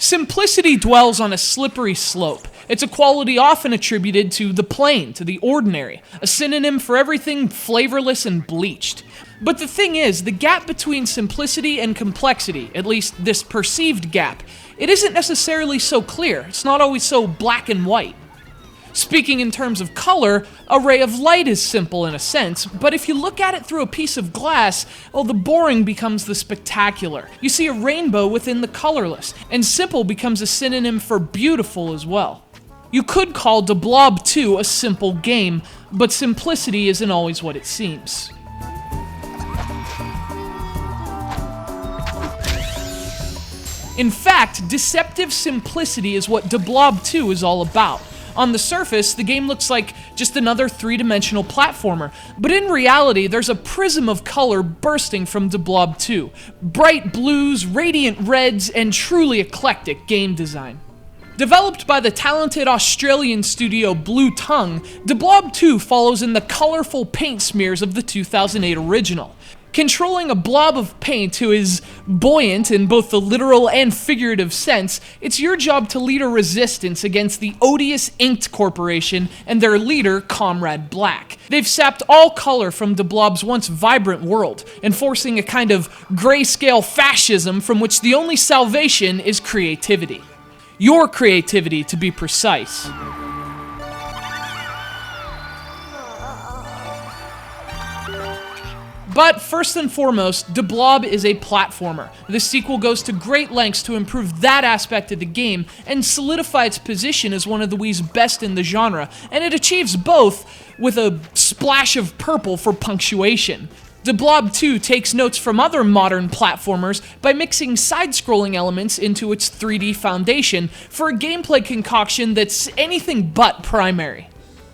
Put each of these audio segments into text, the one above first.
Simplicity dwells on a slippery slope. It's a quality often attributed to the plain, to the ordinary, a synonym for everything flavorless and bleached. But the thing is, the gap between simplicity and complexity, at least this perceived gap, it isn't necessarily so clear. It's not always so black and white. Speaking in terms of color, a ray of light is simple in a sense, but if you look at it through a piece of glass, well, the boring becomes the spectacular. You see a rainbow within the colorless, and simple becomes a synonym for beautiful as well. You could call Blob 2 a simple game, but simplicity isn't always what it seems. In fact, deceptive simplicity is what Blob 2 is all about. On the surface, the game looks like just another three-dimensional platformer, but in reality, there's a prism of color bursting from Blob 2. Bright blues, radiant reds, and truly eclectic game design. Developed by the talented Australian studio Blue Tongue, Blob 2 follows in the colorful paint smears of the 2008 original. Controlling a blob of paint who is buoyant in both the literal and figurative sense, it's your job to lead a resistance against the odious Inkt Corporation and their leader, Comrade Black. They've sapped all color from Blob's once vibrant world, enforcing a kind of greyscale fascism from which the only salvation is creativity. Your creativity, to be precise. But first and foremost, Blob is a platformer. This sequel goes to great lengths to improve that aspect of the game and solidify its position as one of the Wii's best in the genre, and it achieves both with a splash of purple for punctuation. Blob 2 takes notes from other modern platformers by mixing side-scrolling elements into its 3D foundation for a gameplay concoction that's anything but primary.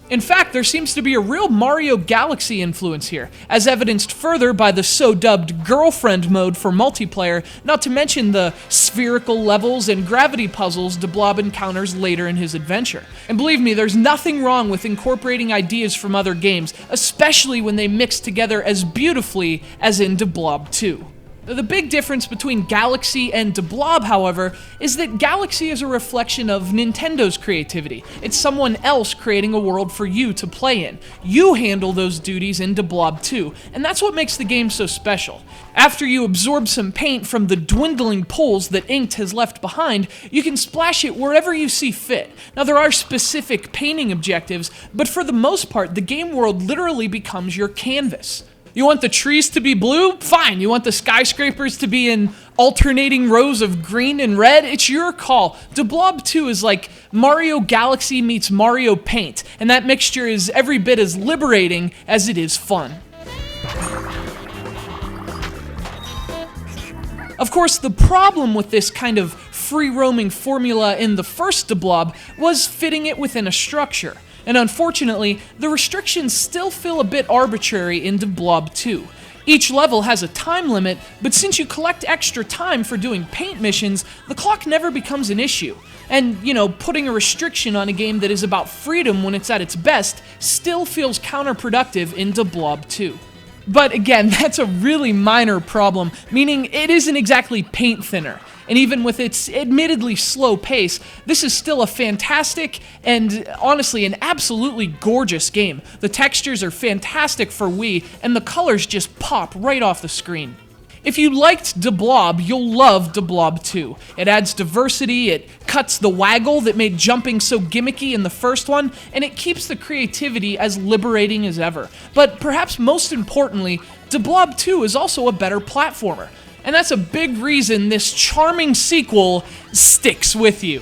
In fact, there seems to be a real Mario Galaxy influence here, as evidenced further by the so-dubbed girlfriend mode for multiplayer, not to mention the spherical levels and gravity puzzles Blob encounters later in his adventure. And believe me, there's nothing wrong with incorporating ideas from other games, especially when they mix together as beautifully as in Blob 2. The big difference between Galaxy and Blob, however, is that Galaxy is a reflection of Nintendo's creativity. It's someone else creating a world for you to play in. You handle those duties in Blob 2, and that's what makes the game so special. After you absorb some paint from the dwindling pools that Inkt has left behind, you can splash it wherever you see fit. Now, there are specific painting objectives, but for the most part, the game world literally becomes your canvas. You want the trees to be blue? Fine. You want the skyscrapers to be in alternating rows of green and red? It's your call. Blob 2 is like Mario Galaxy meets Mario Paint, and that mixture is every bit as liberating as it is fun. Of course, the problem with this kind of free-roaming formula in the first Blob was fitting it within a structure. And unfortunately, the restrictions still feel a bit arbitrary in Blob 2. Each level has a time limit, but since you collect extra time for doing paint missions, the clock never becomes an issue. And, putting a restriction on a game that is about freedom when it's at its best still feels counterproductive in Blob 2. But again, that's a really minor problem, meaning it isn't exactly paint thinner. And even with its admittedly slow pace, this is still a fantastic and honestly an absolutely gorgeous game. The textures are fantastic for Wii, and the colors just pop right off the screen. If you liked Blob, you'll love Blob 2. It adds diversity, it cuts the waggle that made jumping so gimmicky in the first one, and it keeps the creativity as liberating as ever. But perhaps most importantly, Blob 2 is also a better platformer. And that's a big reason this charming sequel sticks with you.